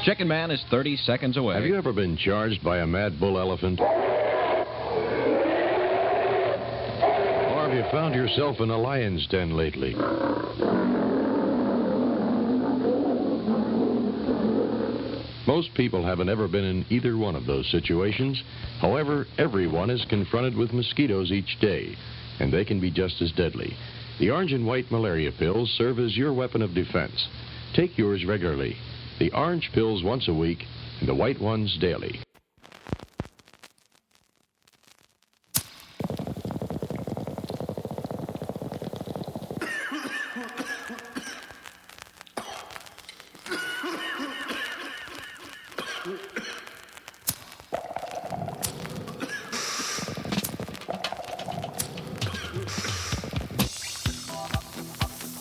Chicken Man is 30 seconds away. Have you ever been charged by a mad bull elephant? Or have you found yourself in a lion's den lately? Most people haven't ever been in either one of those situations. However, everyone is confronted with mosquitoes each day, and they can be just as deadly. The orange and white malaria pills serve as your weapon of defense. Take yours regularly. The orange pills once a week, and the white ones daily.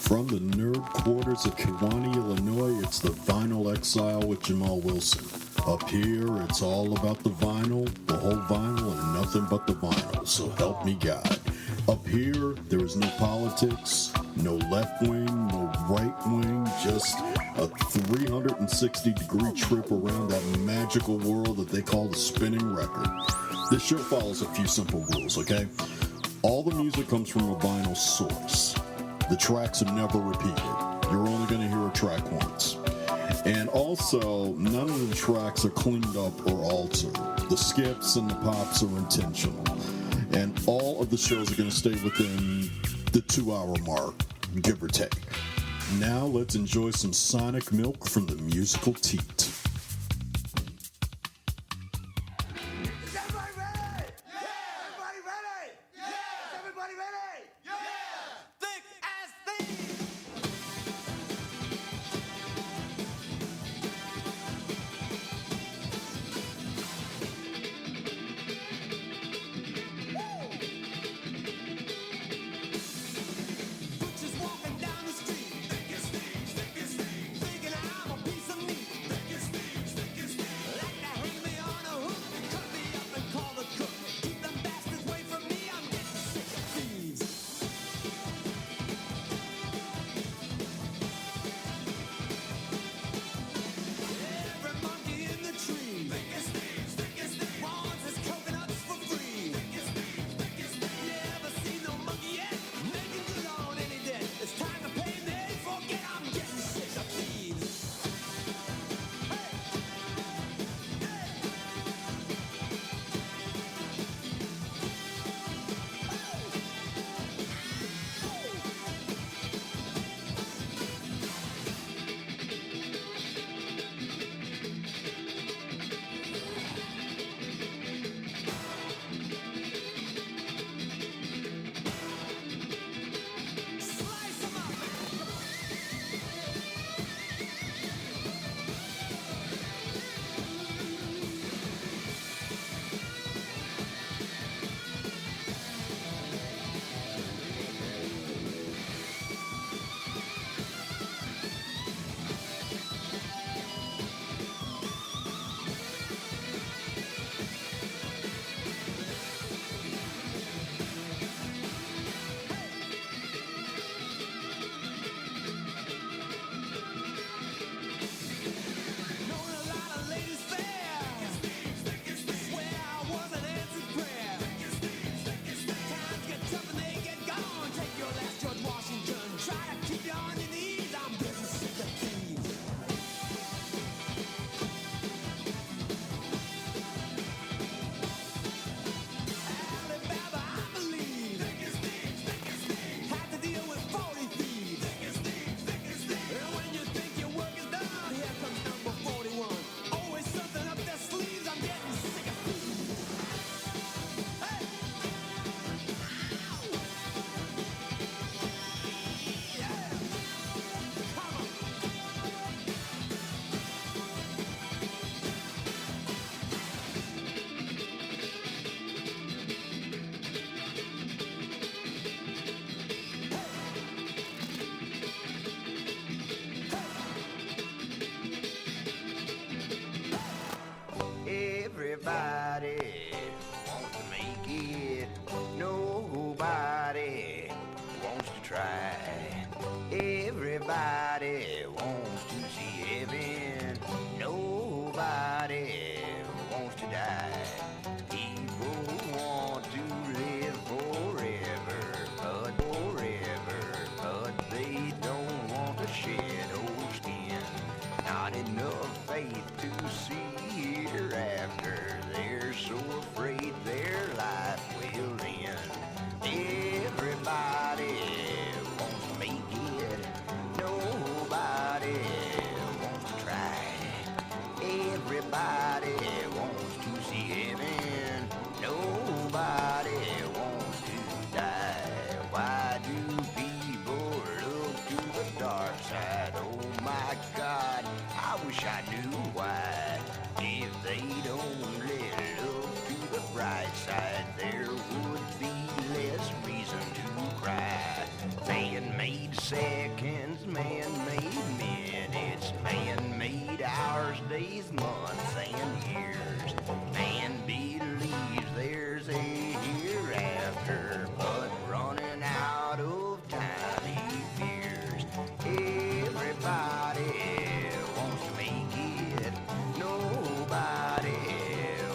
From the nerd quarters of Kewanee, Illinois, it's the Vinyl Exile with Jamal Wilson. Up here, it's all about the vinyl, the whole vinyl, and nothing but the vinyl, so help me God. Up here, there is no politics, no left wing, no right wing, just a 360-degree trip around that magical world that they call the spinning record. This show follows a few simple rules, okay? All the music comes from a vinyl source. The tracks are never repeated. You're only going to hear a track once. And also, none of the tracks are cleaned up or altered. The skips and the pops are intentional. And all of the shows are going to stay within the 2-hour mark, give or take. Now let's enjoy some sonic milk from the musical teat. Everybody wants to make it. Nobody wants to try. Everybody wants to see heaven. No enough faith to see hereafter. They're so afraid their life will end. Everybody wants to make it. Nobody wants to try. Everybody wants to see heaven. Nobody wants to die. Why do people look to the dark side? Oh my God, I wish I knew why. If they only look to the bright side, there would be less reason to cry. Man-made seconds, man-made minutes, man-made hours, days, months, and years. Man believes there's a hereafter, but running out of time he fears. Everybody wants to make it. Nobody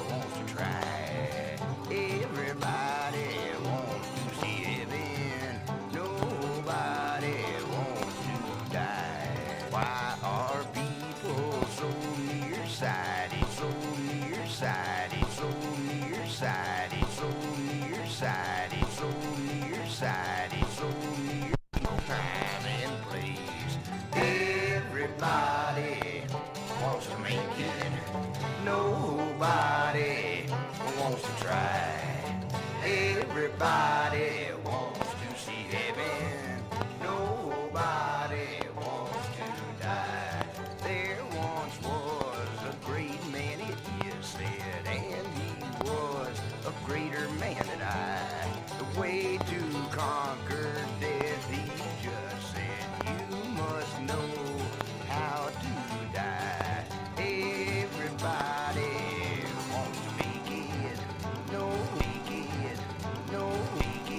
wants to try. Everybody wants to see heaven. Nobody wants to die. Why are people so nearsighted, so nearsighted, so nearsighted, so nearsighted, so nearsighted, so near time and place? Everybody wants to make it. Nobody wants to try. Everybody wants to see heaven. Nobody wants to die. There once was a great man, it is said, and he was a greater man than I. The way to conquer death, he just said, you must know how to die. Everybody wants to make it. No, make it. No, make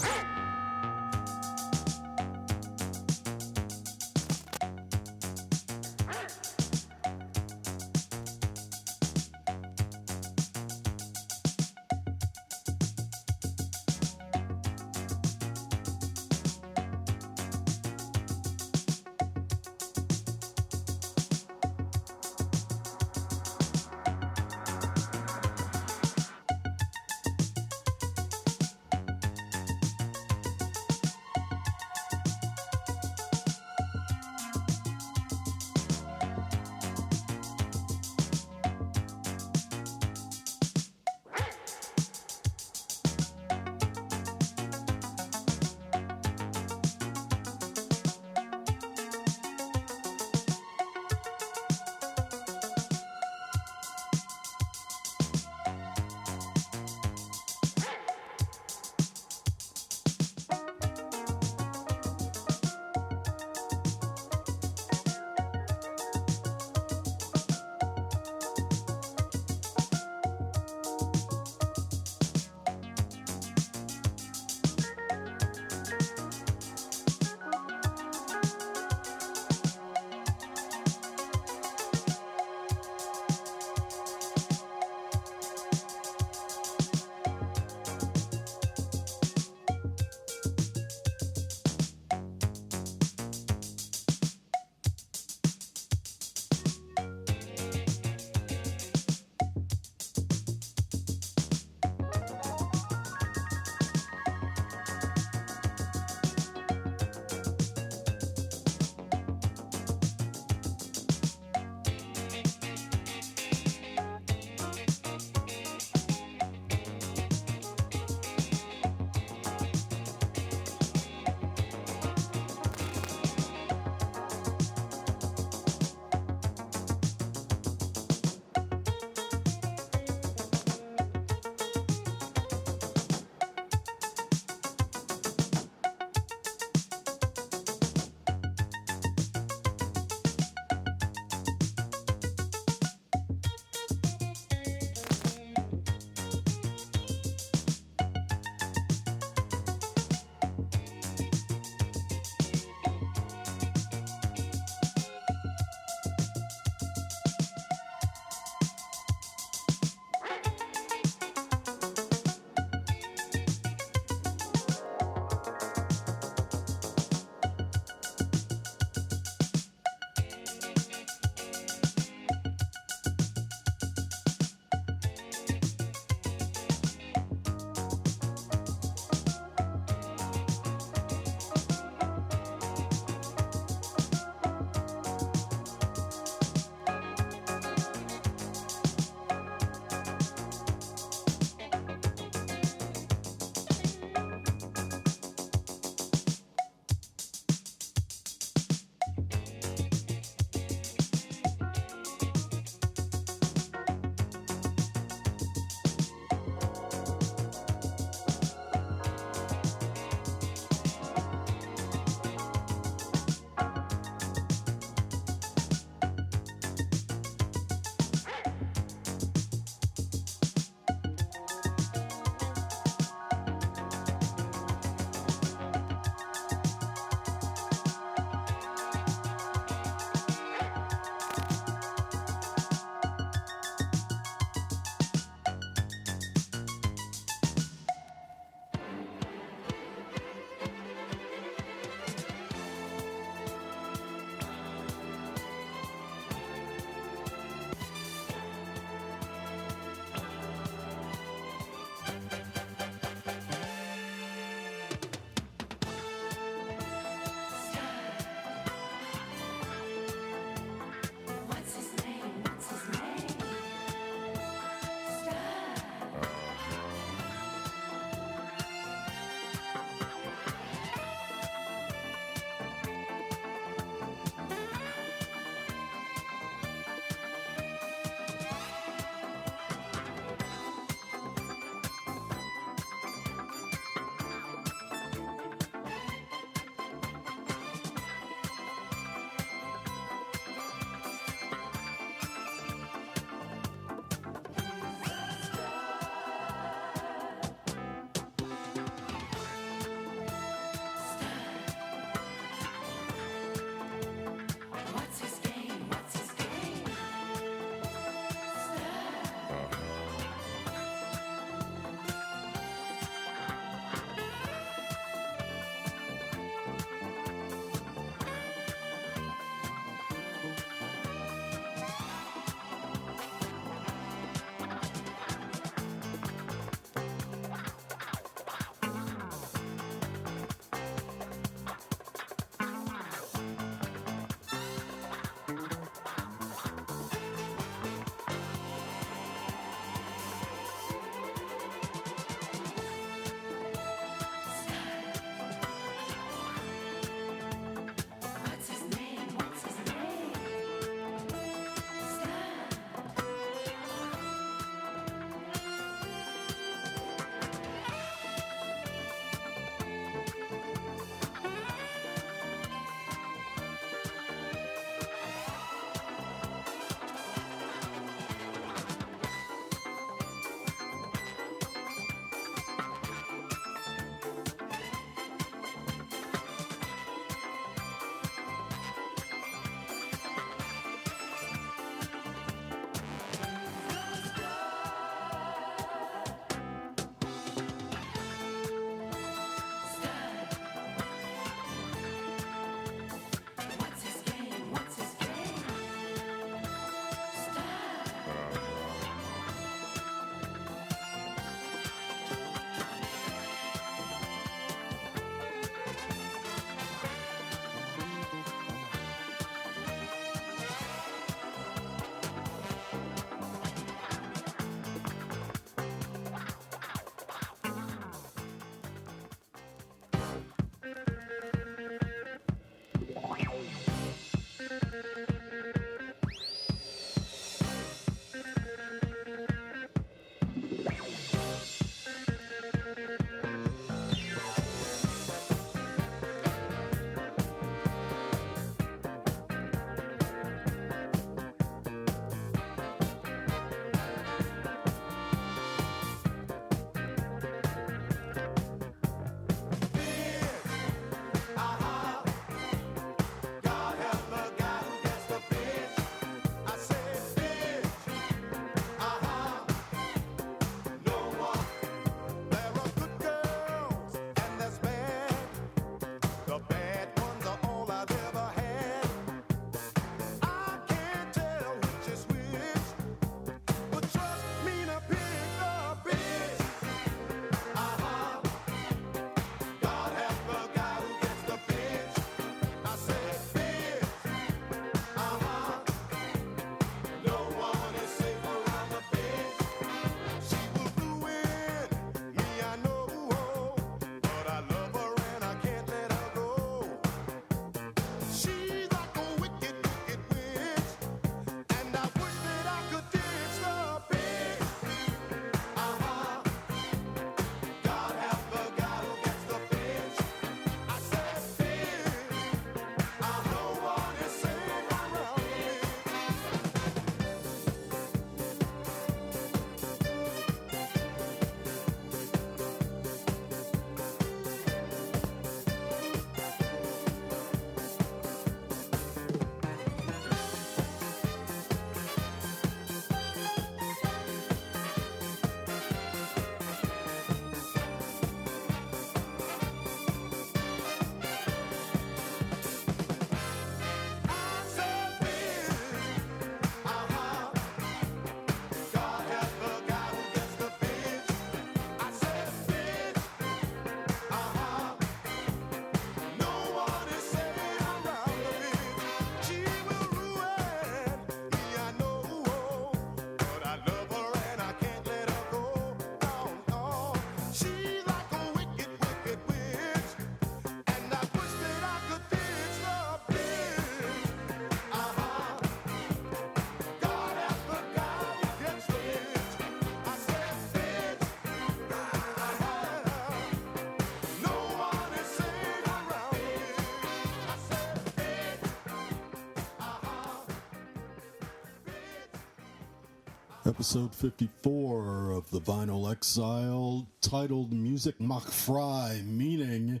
Episode 54 of the Vinyl Exile, titled Music Macht Frei, meaning,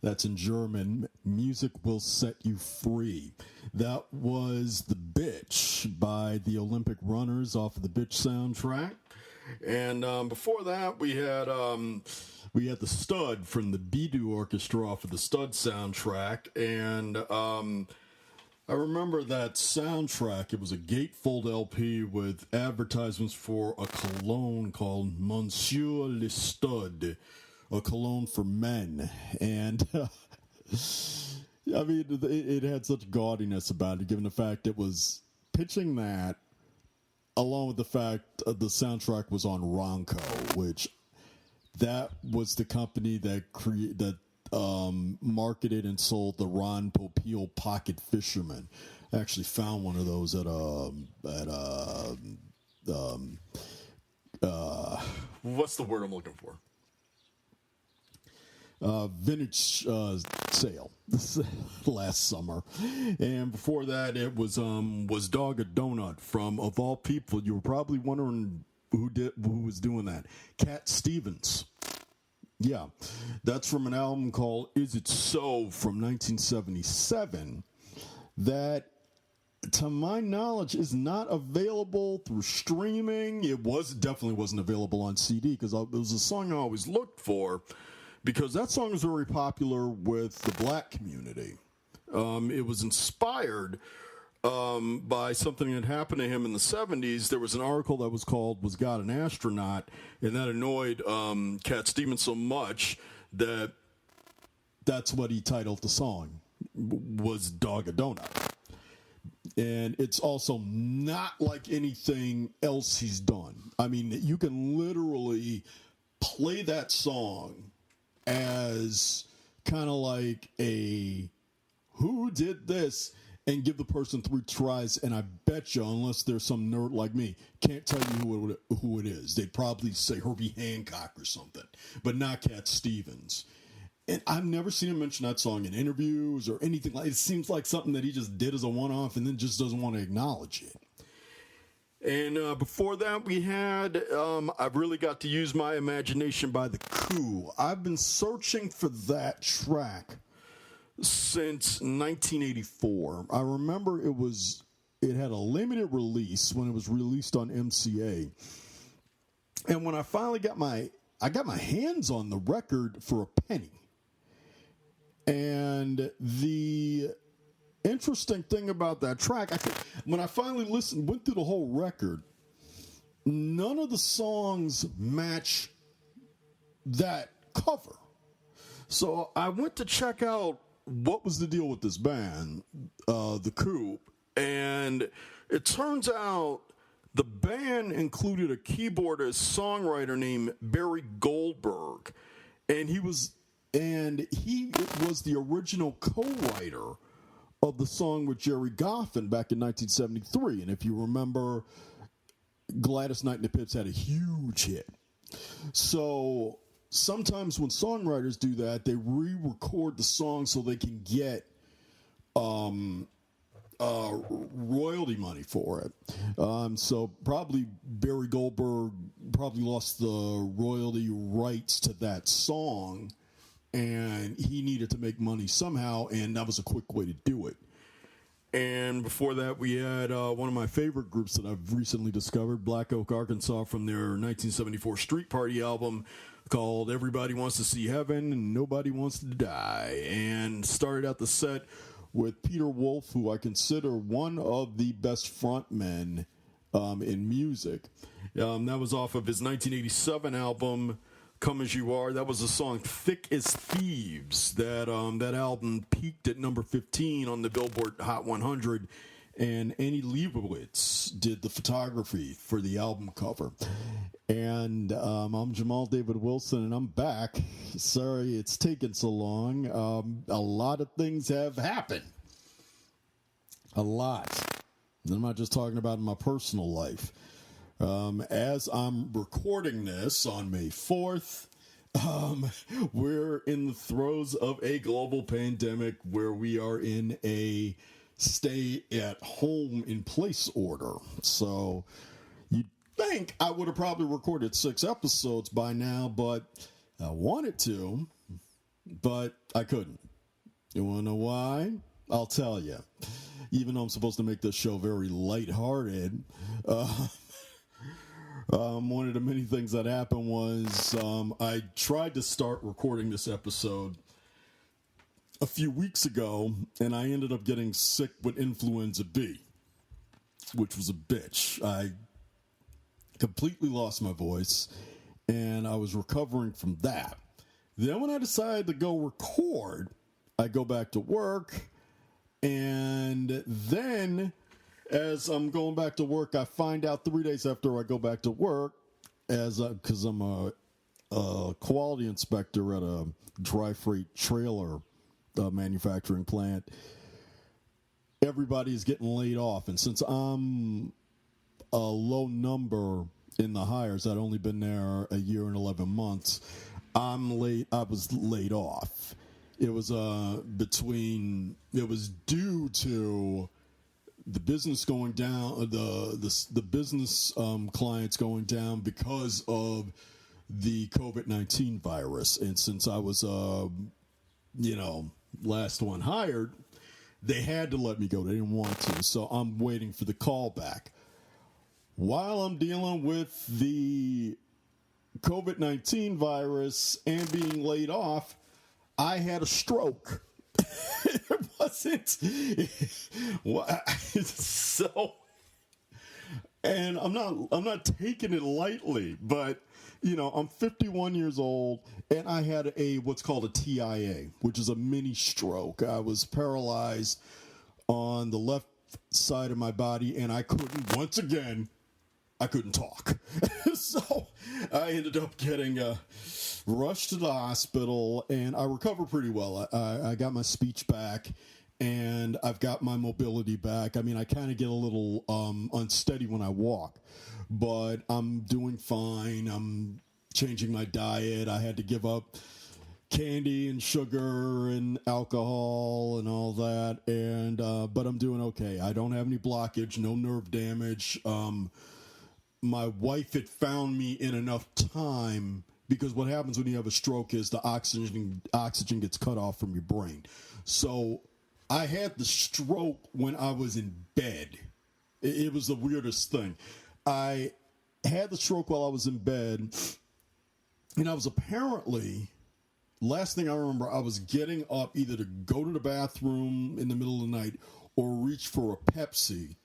that's in German, music will set you free. That was The Bitch by the Olympic Runners off of the Bitch soundtrack. And before that, we had The Stud from the Biddu Orchestra off of the Stud soundtrack. And I remember that soundtrack. It was a gatefold LP with advertisements for a cologne called Monsieur le Stud, a cologne for men. And, I mean, it had such gaudiness about it, given the fact it was pitching that, along with the fact the soundtrack was on Ronco, which that was the company that marketed and sold the Ron Popeil Pocket Fisherman. I actually found one of those at what's the word I'm looking for? Vintage sale last summer. And before that, it was Dog a Donut from, of all people, you were probably wondering who was doing that. Cat Stevens. Yeah, that's from an album called Is It So from 1977 that, to my knowledge, is not available through streaming. It definitely wasn't available on CD, because it was a song I always looked for, because that song was very popular with the black community. It was inspired by something that happened to him in the 70s. There was an article that was called Was God an Astronaut? And that annoyed Cat Stevens so much that that's what he titled the song, was Dog a Donut. And it's also not like anything else he's done. I mean, you can literally play that song as kind of like a who did this, and give the person 3 tries, and I bet you, unless there's some nerd like me, can't tell you who it is. They'd probably say Herbie Hancock or something, but not Cat Stevens. And I've never seen him mention that song in interviews or anything like it. It seems like something that he just did as a one-off and then just doesn't want to acknowledge it. And before that, we had I've Really Got to Use My Imagination by the Coup. I've been searching for that track since 1984. I remember it had a limited release when it was released on MCA. And when I finally got my hands on the record for a penny. And the interesting thing about that track, when I finally went through the whole record, none of the songs match that cover. So I went to check out what was the deal with this band, the Coup, and it turns out the band included a keyboardist songwriter named Barry Goldberg, and he was the original co-writer of the song with Jerry Goffin back in 1973. And if you remember, Gladys Knight and the Pips had a huge hit. So sometimes when songwriters do that, they re-record the song so they can get royalty money for it. So probably Barry Goldberg lost the royalty rights to that song, and he needed to make money somehow, and that was a quick way to do it. And before that, we had one of my favorite groups that I've recently discovered, Black Oak, Arkansas, from their 1974 Street Party album called Everybody Wants to See Heaven and Nobody Wants to Die. And started out the set with Peter Wolf, who I consider one of the best frontmen in music. That was off of his 1987 album, Come As You Are. That was the song Thick as Thieves. That album peaked at number 15 on the Billboard Hot 100, and Annie Leibovitz did the photography for the album cover. And I'm Jamal David Wilson, and I'm back. Sorry it's taken so long. A lot of things have happened. A lot. And I'm not just talking about in my personal life. As I'm recording this on May 4th, we're in the throes of a global pandemic where we are in a stay at home in place order. So think I would have probably recorded 6 episodes by now, but I wanted to, but I couldn't. You want to know why? I'll tell you. Even though I'm supposed to make this show very lighthearted, one of the many things that happened was I tried to start recording this episode a few weeks ago, and I ended up getting sick with influenza B, which was a bitch. I completely lost my voice, and I was recovering from that. Then when I decided to go record, I go back to work, and then as I'm going back to work, I find out 3 days after I go back to work, because I'm a quality inspector at a dry freight trailer manufacturing plant, everybody's getting laid off. And since I'm a low number in the hires, I'd only been there a year and 11 months, I was laid off. It was due to the business going down, the business clients going down because of the COVID-19 virus. And since I was, last one hired, they had to let me go. They didn't want to. So I'm waiting for the call back. While I'm dealing with the COVID-19 virus and being laid off, I had a stroke. It wasn't so, and I'm not taking it lightly, but I'm 51 years old, and I had what's called a TIA, which is a mini stroke. I was paralyzed on the left side of my body, and I couldn't talk. So I ended up getting rushed to the hospital, and I recovered pretty well. I got my speech back, and I've got my mobility back. I mean, I kind of get a little unsteady when I walk, but I'm doing fine. I'm changing my diet. I had to give up candy and sugar and alcohol and all that, and but I'm doing okay. I don't have any blockage, no nerve damage. My wife had found me in enough time, because what happens when you have a stroke is the oxygen gets cut off from your brain. So I had the stroke when I was in bed. It was the weirdest thing. I had the stroke while I was in bed, and I was apparently, last thing I remember, I was getting up either to go to the bathroom in the middle of the night or reach for a Pepsi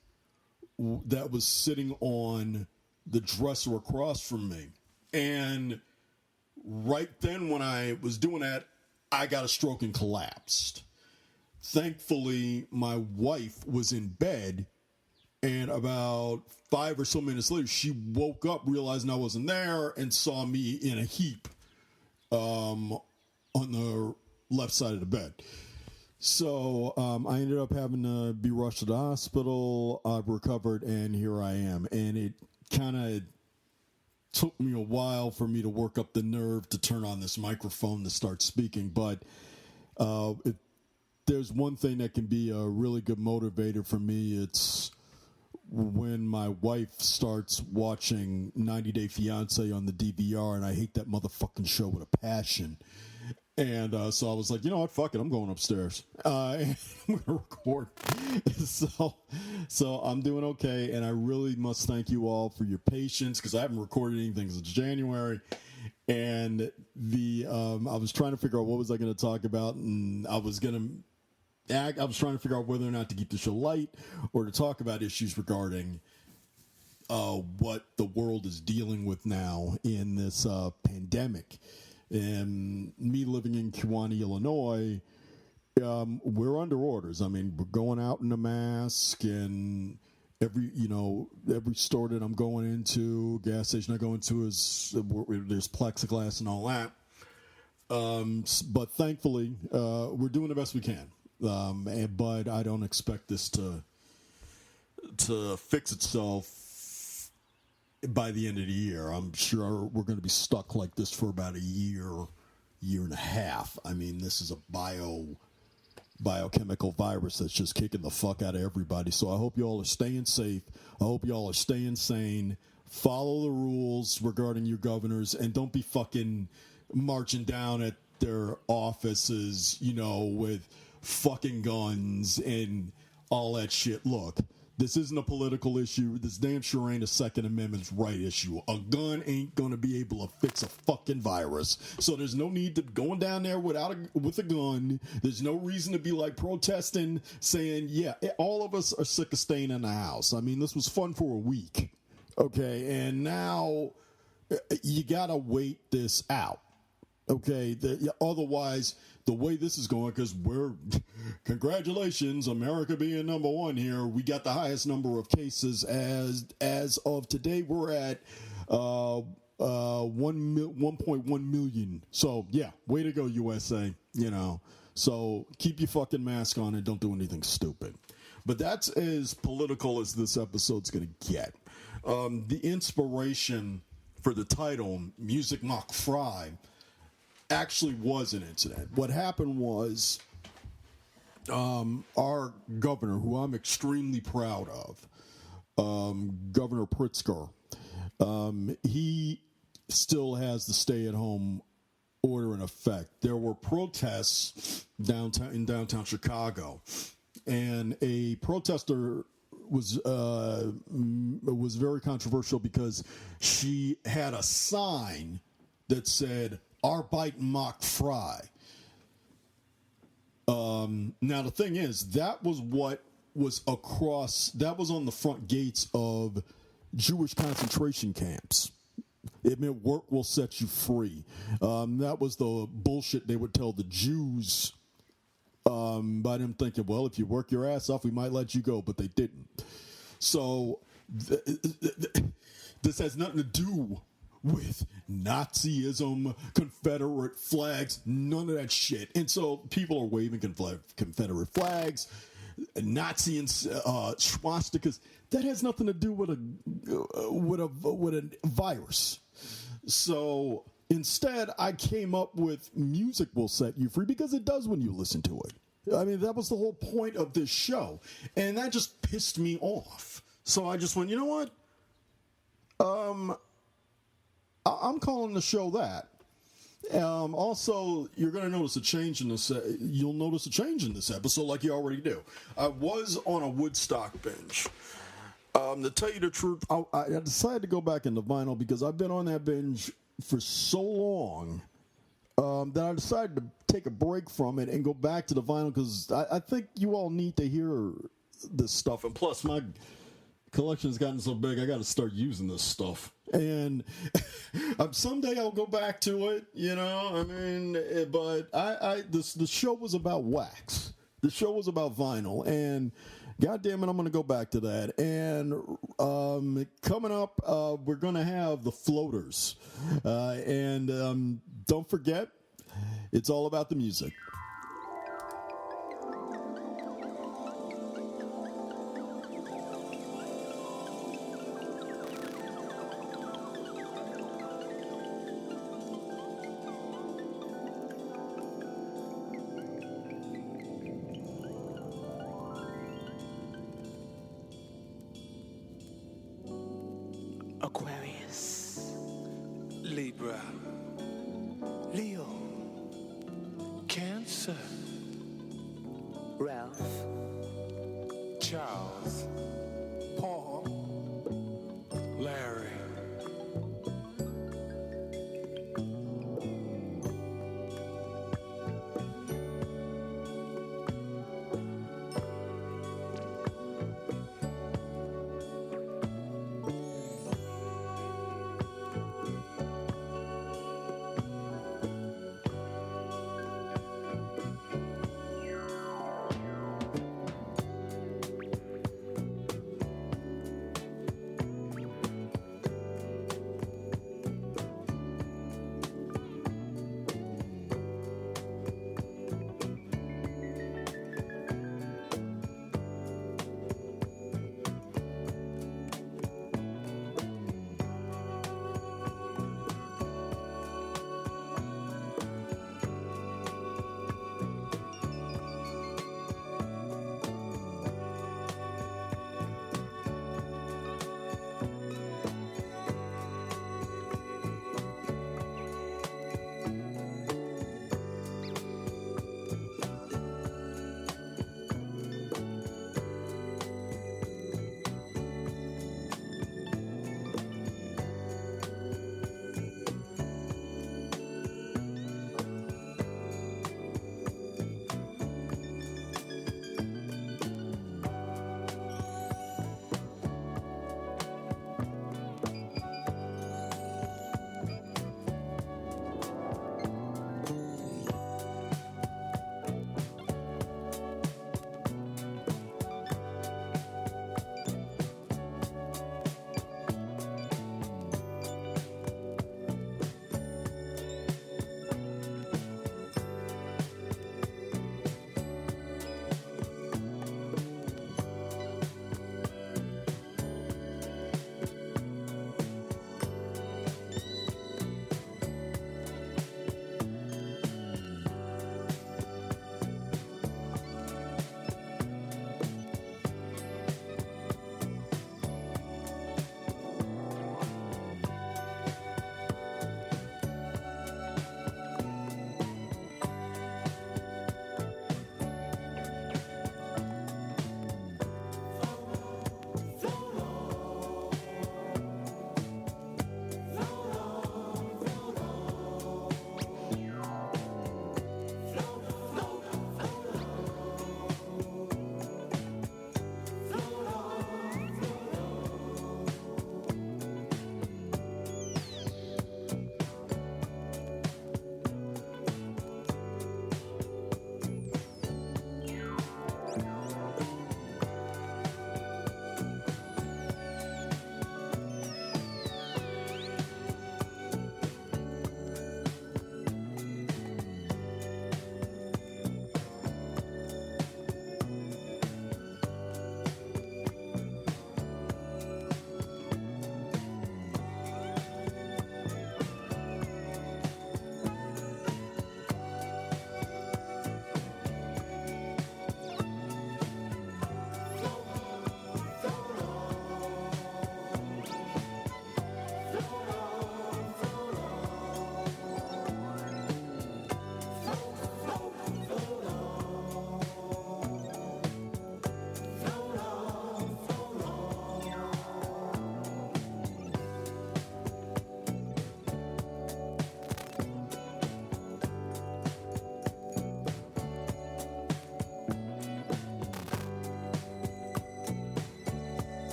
that was sitting on the dresser across from me. And right then when I was doing that, I got a stroke and collapsed. Thankfully, my wife was in bed, and about 5 or so minutes later, she woke up realizing I wasn't there and saw me in a heap on the left side of the bed. So I ended up having to be rushed to the hospital. I've recovered, and here I am. And it kind of took me a while for me to work up the nerve to turn on this microphone to start speaking. But there's one thing that can be a really good motivator for me. It's when my wife starts watching 90 Day Fiance on the DVR, and I hate that motherfucking show with a passion. And so I was like, you know what, fuck it, I'm going upstairs. And I'm going to record. So I'm doing okay, and I really must thank you all for your patience, because I haven't recorded anything since January. And I was trying to figure out what was I going to talk about, and I was trying to figure out whether or not to keep the show light or to talk about issues regarding what the world is dealing with now in this pandemic. And me living in Kewanee, Illinois, we're under orders. I mean, we're going out in a mask, and every store that I'm going into, gas station I go into, there's plexiglass and all that. But thankfully, we're doing the best we can. But I don't expect this to fix itself by the end of the year. I'm sure we're going to be stuck like this for about a year and a half. I mean, this is a biochemical virus that's just kicking the fuck out of everybody. So I hope you all are staying safe. I hope you all are staying sane, follow the rules regarding your governors, and don't be fucking marching down at their offices, with fucking guns and all that shit. Look, this isn't a political issue. This damn sure ain't a Second Amendment right issue. A gun ain't gonna be able to fix a fucking virus. So there's no need to going down there with a gun. There's no reason to be like protesting, saying, yeah, all of us are sick of staying in the house. I mean, this was fun for a week. Okay, and now you gotta wait this out. Okay, otherwise, the way this is going, because congratulations, America being number one here. We got the highest number of cases as of today. We're at 1.1 million. So yeah, way to go, USA. So keep your fucking mask on and don't do anything stupid. But that's as political as this episode's gonna get. The inspiration for the title, Music Macht Frei, actually was an incident. What happened was our governor, who I'm extremely proud of, Governor Pritzker, he still has the stay-at-home order in effect. There were protests in downtown Chicago, and a protester was very controversial because she had a sign that said Arbeit macht frei. Now the thing is, that was what was that was on the front gates of Jewish concentration camps. It meant work will set you free. That was the bullshit they would tell the Jews by them thinking, well, if you work your ass off, we might let you go, but they didn't. So this has nothing to do with Nazism, Confederate flags, none of that shit. And so people are waving Confederate flags, Nazi and swastikas. That has nothing to do with a virus. So instead, I came up with Music Will Set You Free, because it does when you listen to it. I mean, that was the whole point of this show. And that just pissed me off. So I just went, you know what? I'm calling the show that. Also, you're going to notice a change in this. You'll notice a change in this episode, like you already do. I was on a Woodstock binge. To tell you the truth, I decided to go back into vinyl because I've been on that binge for so long that I decided to take a break from it and go back to the vinyl, because I think you all need to hear this stuff. And plus, my collection has gotten so big, I got to start using this stuff. And someday I'll go back to it, I mean, but the show was about wax. The show was about vinyl, and God damn it, I'm going to go back to that. And coming up, we're going to have the Floaters. And don't forget, it's all about the music. Aquarius, Libra, Leo, Cancer, Ralph, Charles, Paul, Larry.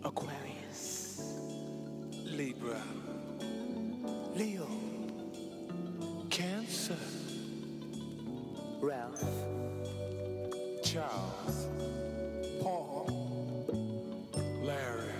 Aquarius, Libra, Leo, Cancer, Ralph, Charles, Paul, Larry.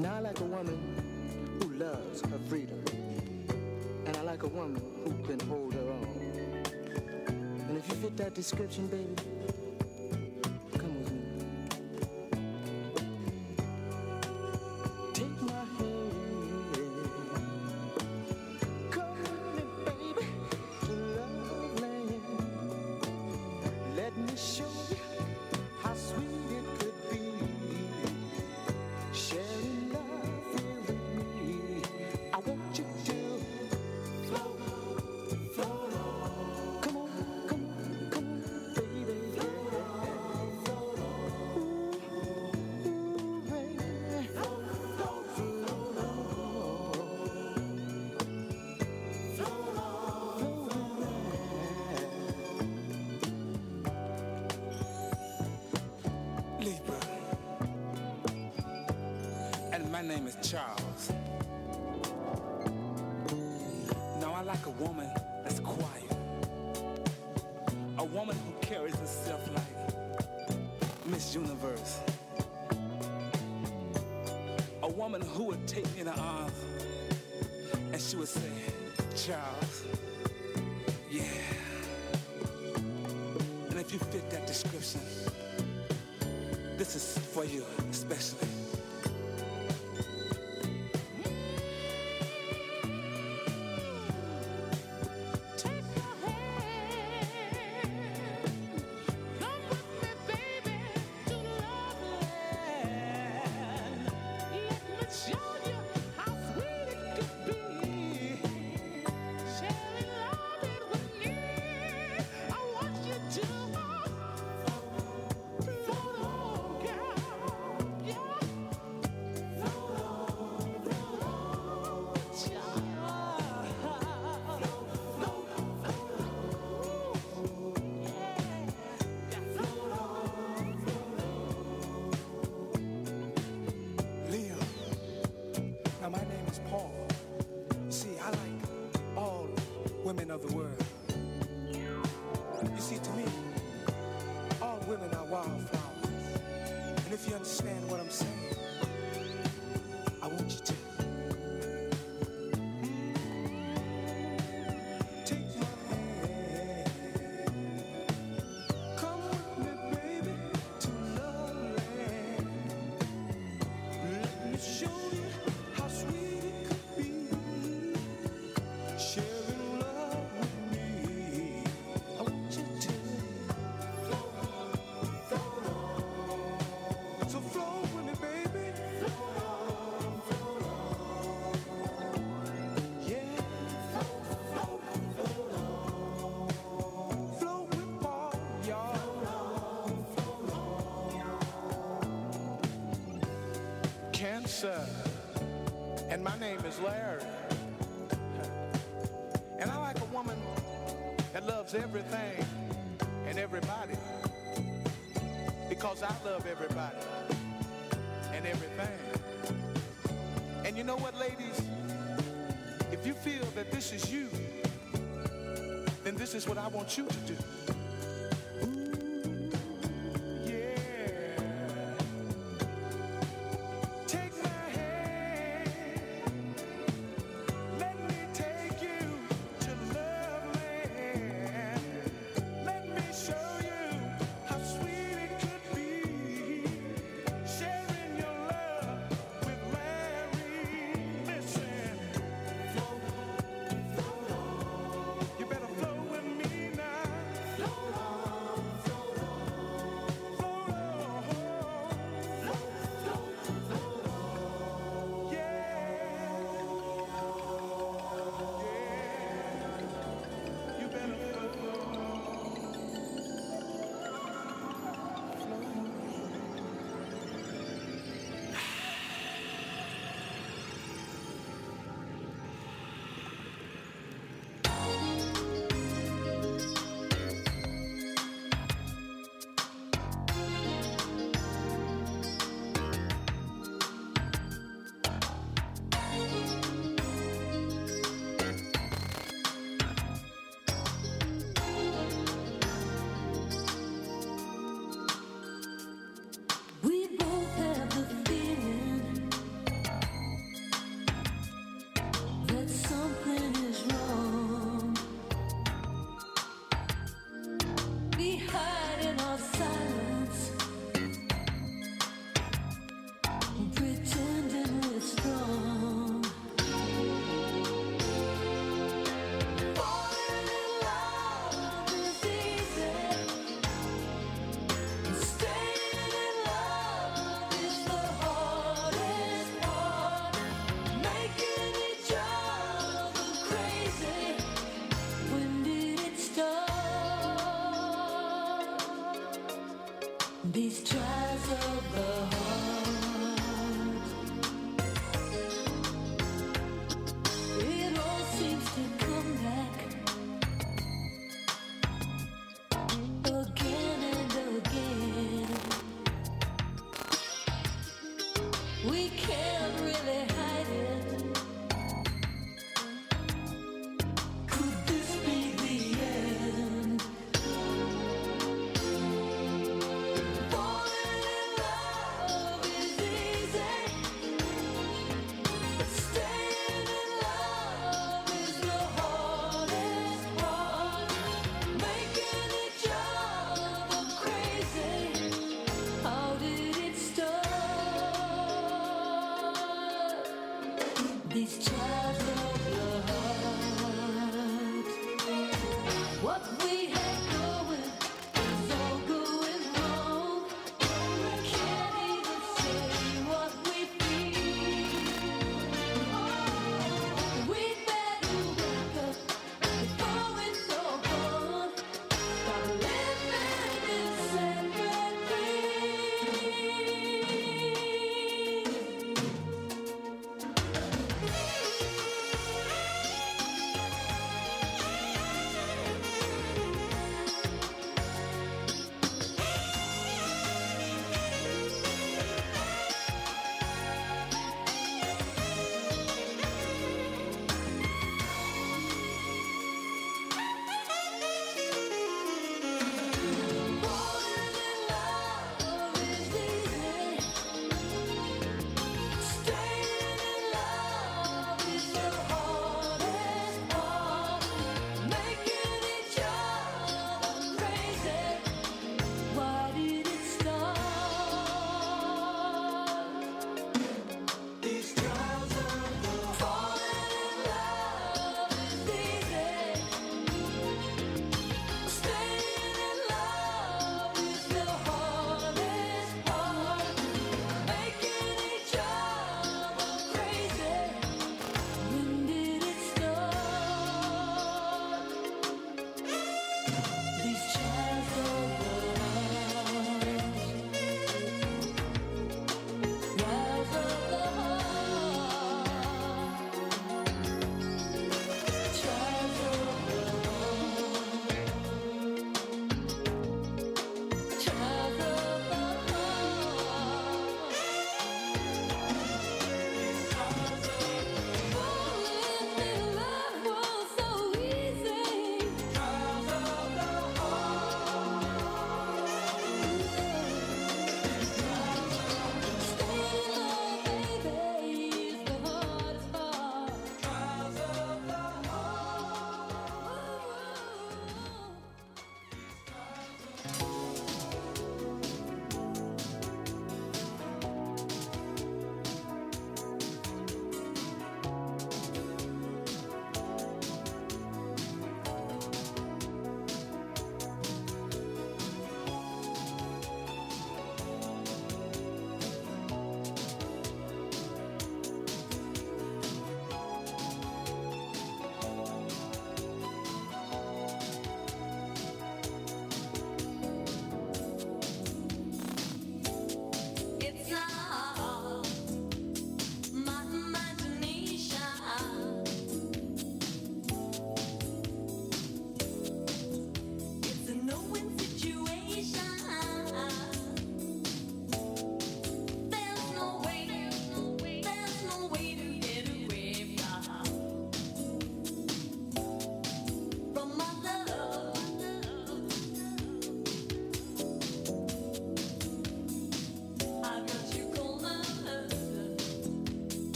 Now I like a woman who loves her freedom. And I like a woman who can hold her own. And if you fit that description, baby, come with me. Take my hand. Come with me, baby, to love land. Let me show you how sweet it could be. Sharing love here with me. I want you to float, float on. Come on, come on, come on, baby. Float on, float on. Ooh, baby. Float, float, float on. Float on, float on. Libra. And my name is Charles. Now I like a woman that's quiet. A woman who carries herself like Miss Universe. A woman who would take me in her arms and she would say, Charles, yeah. And if you fit that description, this is for you especially. Take my hand, come with me, baby, to love land. Let me show you how sweet it could be. Sharing love it with me. I want you to float on, girl, yeah. Float on, child. Leo. Now my name is Paul. You see, I like all women of the world. You see, to me, all women are wildflowers. And if you understand what I'm saying, I want you to. Take my hand. Come with me, baby, to love land. Let me show you how sweet it could be. Sharing love with me. I want you to float on, float on. So float with me, baby. Float on, float on. Yeah. Float, float, float on. Float with Paul, y'all. Float on. Cancer. And my name is Larry. And I like a woman that loves everything and everybody. Because I love everybody and everything. And you know what, ladies? If you feel that this is you, then this is what I want you to do. Yeah. Take my hand. Let me take you to love land. Let me show you how sweet it could be. Sharing your love with Larry. Listen. Float, float on. You better flow with me now. Float These trials of the heart, it all seems to come back again and again. We can't really hide it. Could this be the end? Falling in love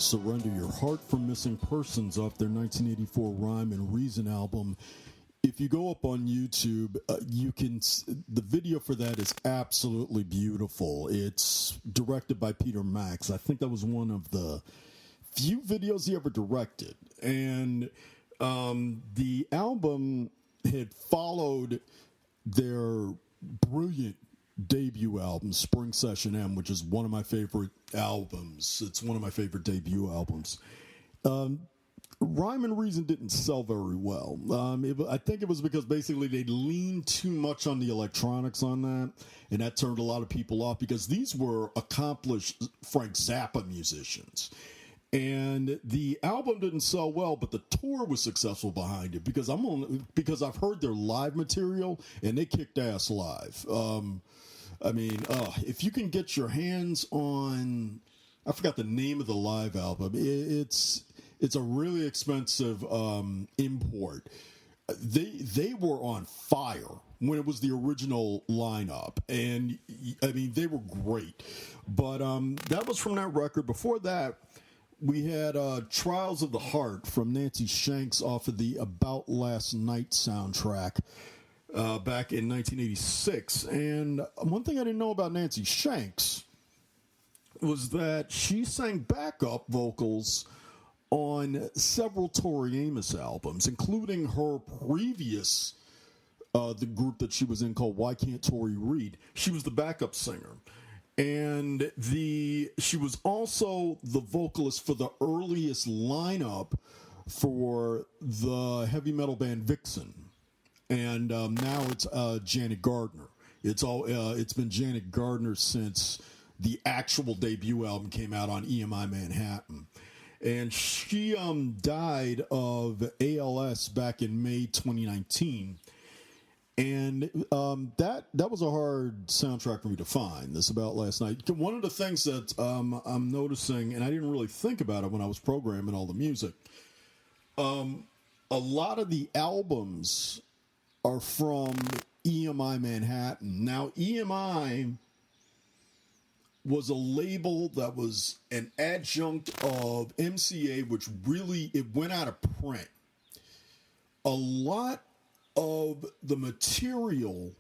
Surrender Your Heart from Missing Persons off their 1984 Rhyme and Reason album. If you go up on YouTube, the video for that is absolutely beautiful. It's directed by Peter Max. I think that was one of the few videos he ever directed. And the album had followed their brilliant debut album, Spring Session M, which is one of my favorite albums. It's one of my favorite debut albums. Rhyme and Reason didn't sell very well. I think it was because basically they leaned too much on the electronics on that, and that turned a lot of people off because these were accomplished Frank Zappa musicians. And the album didn't sell well, but the tour was successful behind it because I've heard their live material and they kicked ass live. If you can get your hands on, I forgot the name of the live album. It's a really expensive import. They were on fire when it was the original lineup, and they were great. But that was from that record. Before that, we had Trials of the Heart from Nancy Shanks off of the About Last Night soundtrack back in 1986. And one thing I didn't know about Nancy Shanks was that she sang backup vocals on several Tori Amos albums, including her previous, the group that she was in called Why Can't Tori Read. She was the backup singer. And she was also the vocalist for the earliest lineup for the heavy metal band Vixen. And now it's Janet Gardner. It's been Janet Gardner since the actual debut album came out on EMI Manhattan. And she died of ALS back in May 2019. And that was a hard soundtrack for me to find, this About Last Night. One of the things that I'm noticing, and I didn't really think about it when I was programming all the music, a lot of the albums are from EMI Manhattan. Now, EMI was a label that was an adjunct of MCA, which really, it went out of print. A lot of the material,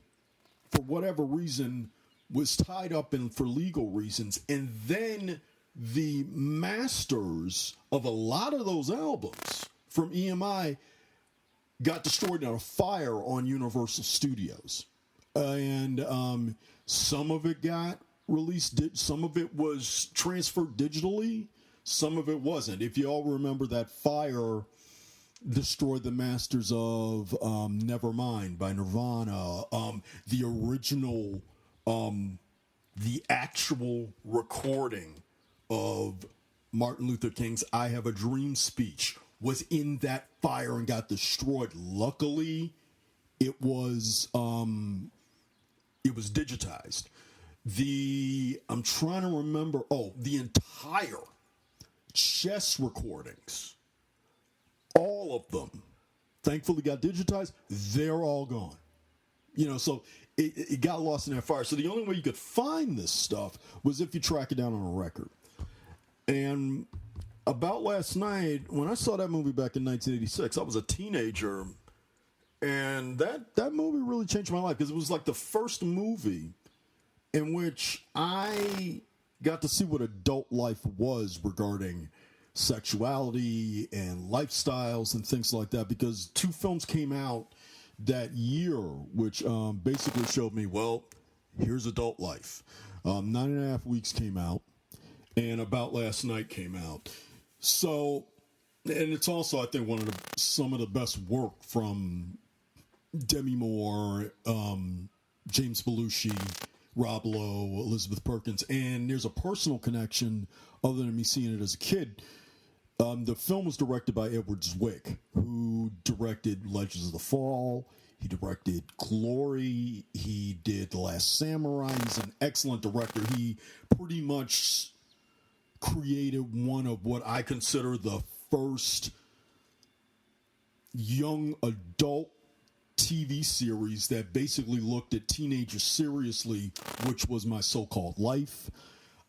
for whatever reason, was tied up in for legal reasons, and then the masters of a lot of those albums from EMI got destroyed in a fire on Universal Studios, and some of it got released, some of it was transferred digitally, some of it wasn't. If you all remember, that fire destroyed the masters of Nevermind by Nirvana, the original, the actual recording of Martin Luther King's I Have a Dream speech was in that fire and got destroyed. Luckily, it was digitized. I'm trying to remember, the entire chess recordings, all of them, thankfully got digitized. They're all gone. So it got lost in that fire. So the only way you could find this stuff was if you track it down on a record. And About Last Night, when I saw that movie back in 1986, I was a teenager, and that movie really changed my life because it was like the first movie in which I got to see what adult life was regarding sexuality and lifestyles and things like that, because 2 films came out that year which basically showed me, well, here's adult life. 9.5 Weeks came out, and About Last Night came out. So, and it's also, I think, some of the best work from Demi Moore, James Belushi, Rob Lowe, Elizabeth Perkins, and there's a personal connection other than me seeing it as a kid. The film was directed by Edward Zwick, who directed Legends of the Fall. He directed Glory. He did The Last Samurai. He's an excellent director. He pretty much created one of what I consider the first young adult TV series that basically looked at teenagers seriously, which was My So-Called Life.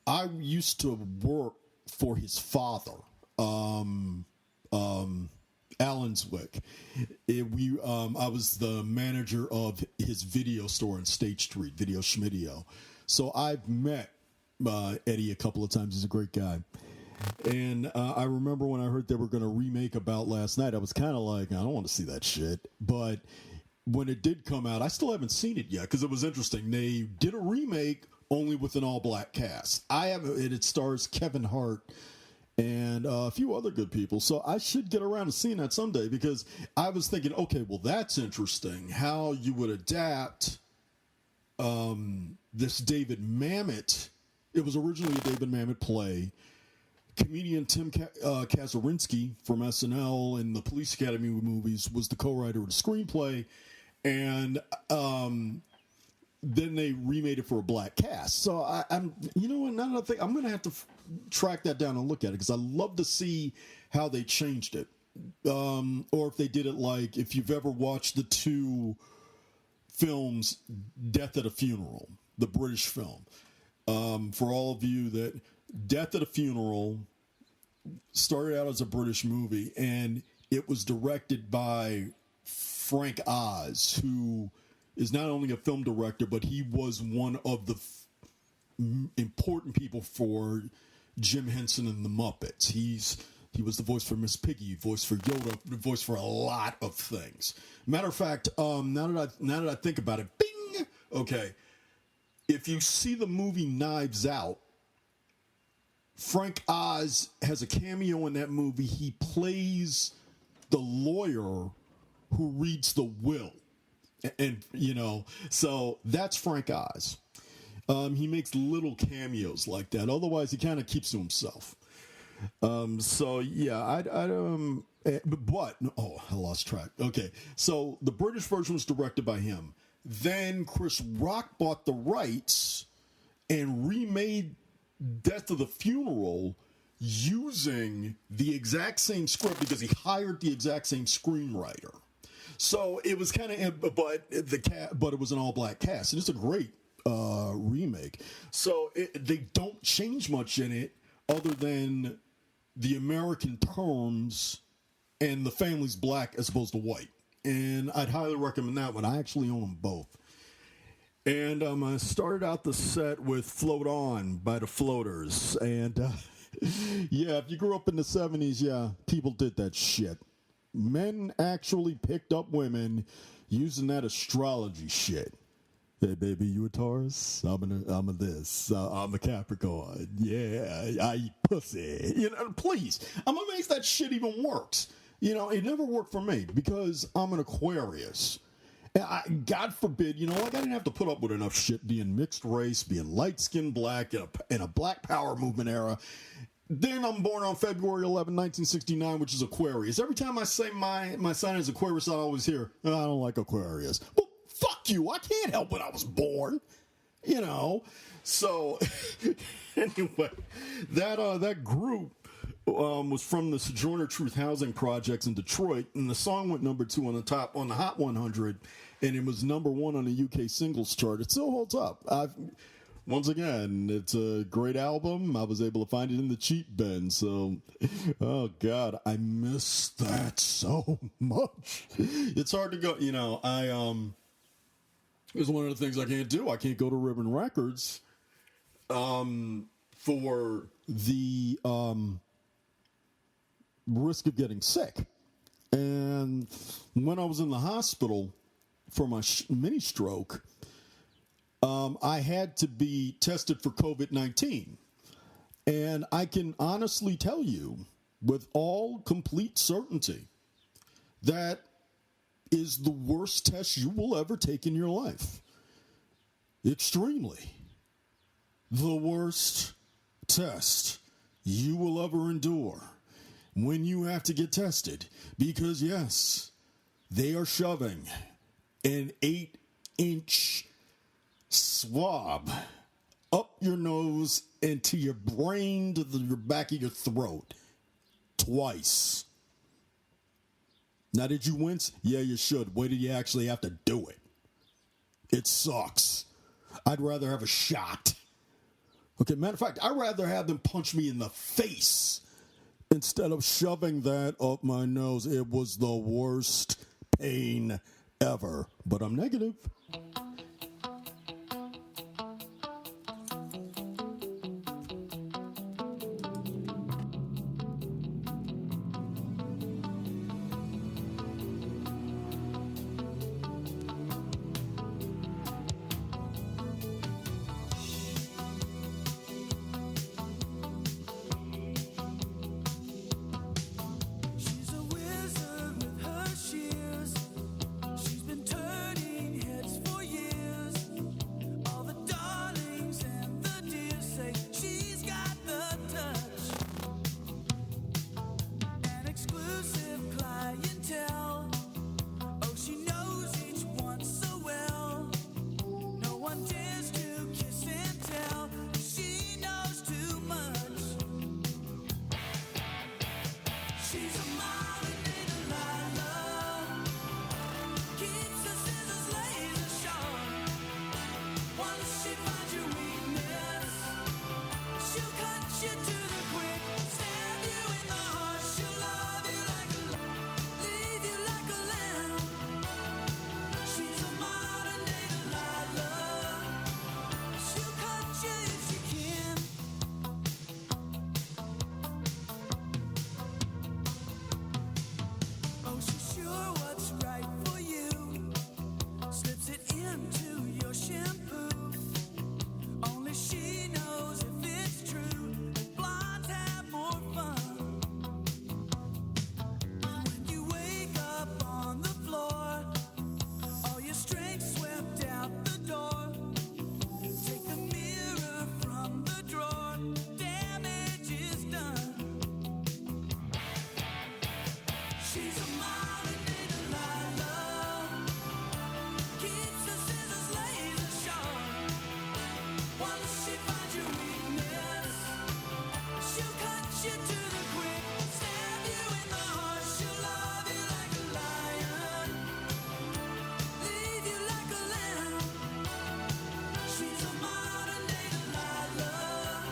I used to work for his father, Alan Zwick. I was the manager of his video store on State Street, Video Schmidio. So I've met Eddie a couple of times. He's a great guy. And I remember when I heard they were going to remake About Last Night, I was kind of like, I don't want to see that shit. But when it did come out, I still haven't seen it yet because it was interesting. They did a remake only with an all-black cast. It stars Kevin Hart and a few other good people. So I should get around to seeing that someday because I was thinking, okay, well, that's interesting. How you would adapt this David Mamet. It was originally a David Mamet play. Comedian Tim Kazurinsky from SNL and the Police Academy movies was the co-writer of the screenplay. And then they remade it for a black cast. So I'm, you know what, now that I think, I'm going to have to track that down and look at it because I love to see how they changed it. Or if they did it like, if you've ever watched the two films, Death at a Funeral, the British film. For all of you that, Death at a Funeral started out as a British movie, and it was directed by Frank Oz, who is not only a film director, but he was one of the important people for Jim Henson and the Muppets. He was the voice for Miss Piggy, voice for Yoda, voice for a lot of things. Matter of fact, now that I think about it, bing! Okay, if you see the movie Knives Out, Frank Oz has a cameo in that movie. He plays the lawyer who reads the will. And you know, so that's Frank Oz. He makes little cameos like that. Otherwise, he kind of keeps to himself. So yeah, I lost track. Okay, so the British version was directed by him. Then Chris Rock bought the rights and remade Death of the Funeral using the exact same script because he hired the exact same screenwriter. So it was kind of, but it was an all-black cast, and it's a great remake. So they don't change much in it other than the American terms and the family's black as opposed to white. And I'd highly recommend that one. I actually own them both. And I started out the set with Float On by the Floaters. And yeah, if you grew up in the 70s, yeah, people did that shit. Men actually picked up women using that astrology shit. Hey, baby, you a Taurus? I'm a this. I'm a Capricorn. Yeah, I eat pussy. You know, please. I'm amazed that shit even works. You know, it never worked for me because I'm an Aquarius. And God forbid, you know, like I didn't have to put up with enough shit being mixed race, being light-skinned black in a black power movement era. Then I'm born on February 11, 1969, which is Aquarius. Every time I say my sign is Aquarius, I always hear, I don't like Aquarius. Well, fuck you. I can't help when I was born. You know. So, anyway, that group was from the Sojourner Truth Housing Projects in Detroit, and the song went number 2 on the Hot 100, and it was number 1 on the UK singles chart. It still holds up. Once again, it's a great album. I was able to find it in the cheap bin, so, oh God, I miss that so much. It's hard to go, you know, it's one of the things I can't do. I can't go to Ribbon Records for the risk of getting sick. And when I was in the hospital for my mini stroke, I had to be tested for COVID-19. And I can honestly tell you with all complete certainty that is the worst test you will ever take in your life. Extremely. The worst test you will ever endure when you have to get tested. Because, yes, they are shoving an 8-inch swab up your nose into your brain to the back of your throat twice. Now, did you wince? Yeah, you should. Wait till you actually have to do it. It sucks. I'd rather have a shot. Okay, matter of fact, I'd rather have them punch me in the face instead of shoving that up my nose. It was the worst pain ever. But I'm negative. She's a wizard with her shears. She's been turning heads for years. All the darlings and the dears say she's got the touch. An exclusive clientele. Oh, she knows each one so well. No one dares to kiss and tell. She knows too much. She's a modern day Delilah. Keeps her scissors laser sharp. Once she finds your weakness, she'll cut you to the quick. Stab you in the heart. She'll love you like a leave you like a lamb. She's a modern day Delilah. She'll cut you if she can. Oh, she's sure what's right for you. Slips it into your shampoo. Only she knows if it's true. Blondes have more fun. When you wake up on the floor, all your strength swept out the door. Take the mirror from the drawer. Damage is done. She's a modern day Delilah. Keeps her scissors laser sharp. Once she finds your weakness, she'll cut you to the quick. Stab you in the heart. She'll love you like a lion. Leave you like a lamb. She's a modern day Delilah.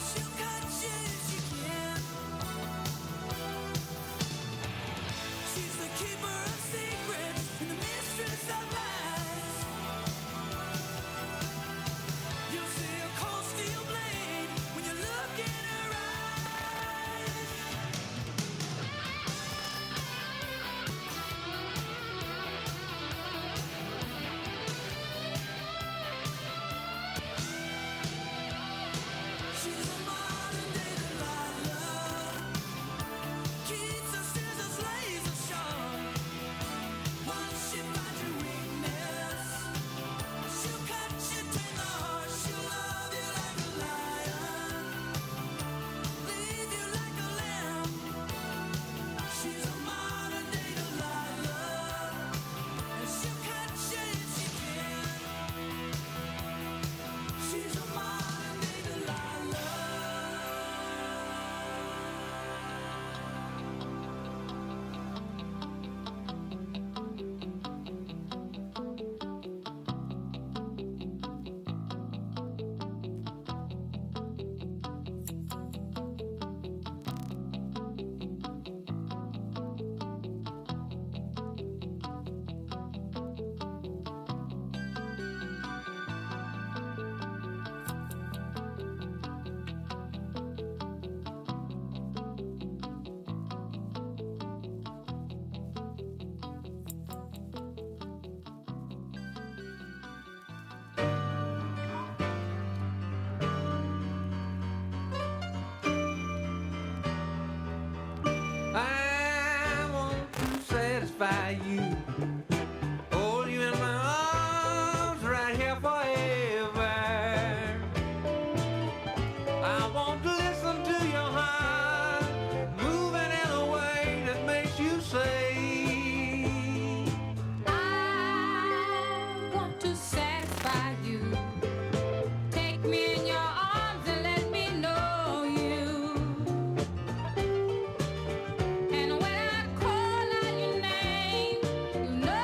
She'll cut you if she can. She's the keeper of secrets and the mistress of lies. You'll see a cold steel blade when you look in her eyes. She's a modern day Delilah. Keeps her scissors laser sharp. Once she finds your weakness, she'll cut you to the heart. She'll love you like a lion, leave you like a lamb. She's a modern day Delilah, and she'll cut you if she can. She's a modern day Delilah. I want to satisfy you. Hold you in my arms right here forever. I want to listen to your heart moving in a way that makes you say, I want to satisfy you. Take me in your arms and let me know you. And when I call out your name, you know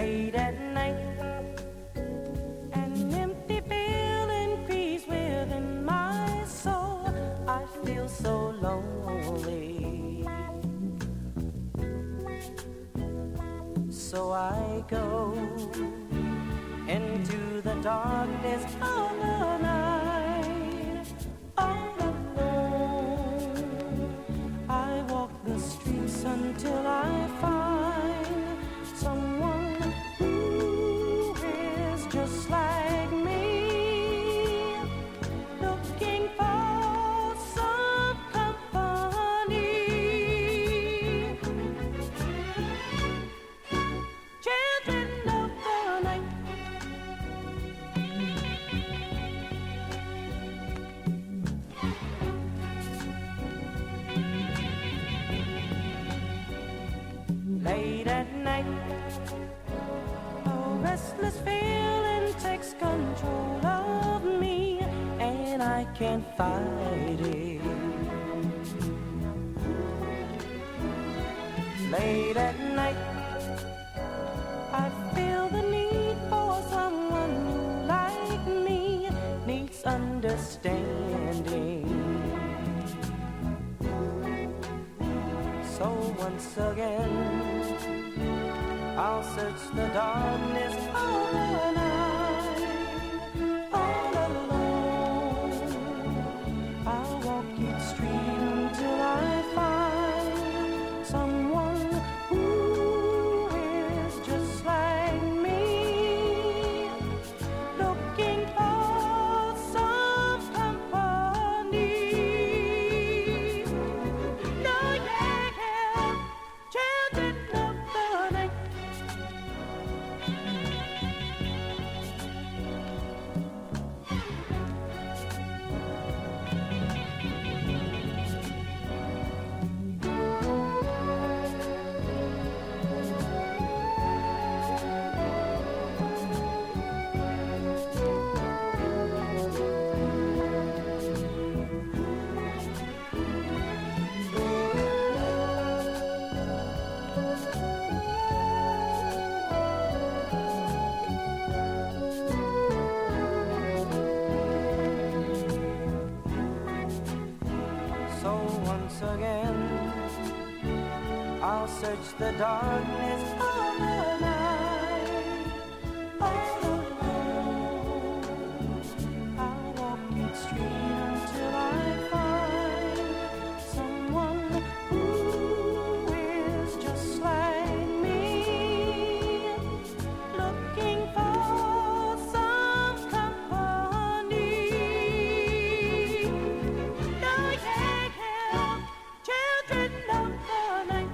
late at night. An empty feeling creeps within my soul. I feel so lonely. So I go into the darkness of the night, all alone. I walk the streets until I find someone who is just like me, looking for some company. Children of the night, late at night, a restless feeling takes control of me, and I can't fight it. Late at night, I feel the need for someone who, like me, needs understanding. So once again, I'll search the darkness of the night, all alone. I'll walk each street until I find someone who is just like me, looking for some company. No, yeah, children of the night. So once again, I'll search the darkness of the night, all alone. I'll walk each street until I find someone who is just like me, looking for some company. No, yeah, children of the night.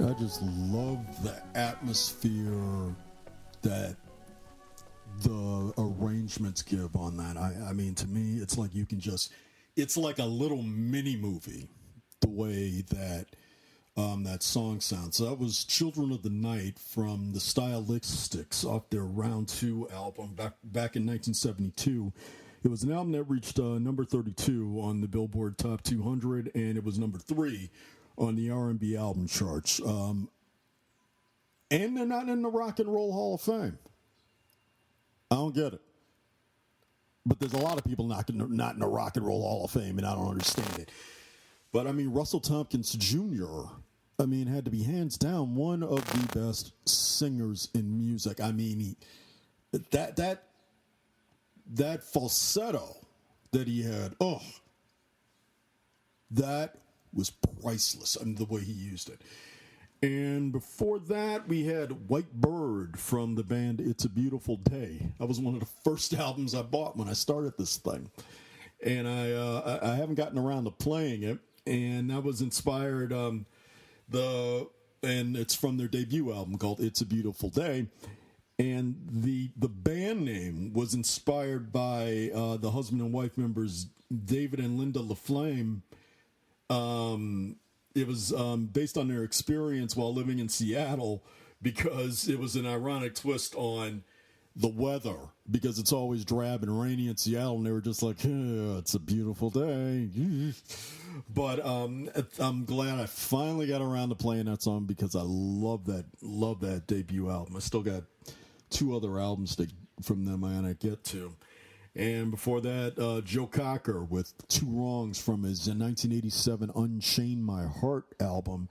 I just love the atmosphere that the arrangements give on that. I mean, to me, it's like you can just, it's like a little mini movie, the way that that song sounds. So that was Children of the Night from the Stylistics off their Round 2 album back in 1972. It was an album that reached number 32 on the Billboard Top 200, and it was number 3 on the R&B album charts. And they're not in the Rock and Roll Hall of Fame. I don't get it. But there's a lot of people not in the Rock and Roll Hall of Fame, and I don't understand it. But, I mean, Russell Tompkins Jr., I mean, had to be hands down one of the best singers in music. I mean, that falsetto that he had, that was priceless. I mean, the way he used it. And before that, we had White Bird from the band It's a Beautiful Day. That was one of the first albums I bought when I started this thing. And I haven't gotten around to playing it. And that was inspired, and it's from their debut album called It's a Beautiful Day. And the band name was inspired by the husband and wife members David and Linda LaFlame. It was based on their experience while living in Seattle, because it was an ironic twist on the weather, because it's always drab and rainy in Seattle, and they were just like, it's a beautiful day. But I'm glad I finally got around to playing that song, because I love that debut album. I still got 2 other albums from them I gotta get to. And before that, Joe Cocker with Two Wrongs from his 1987 Unchain My Heart album.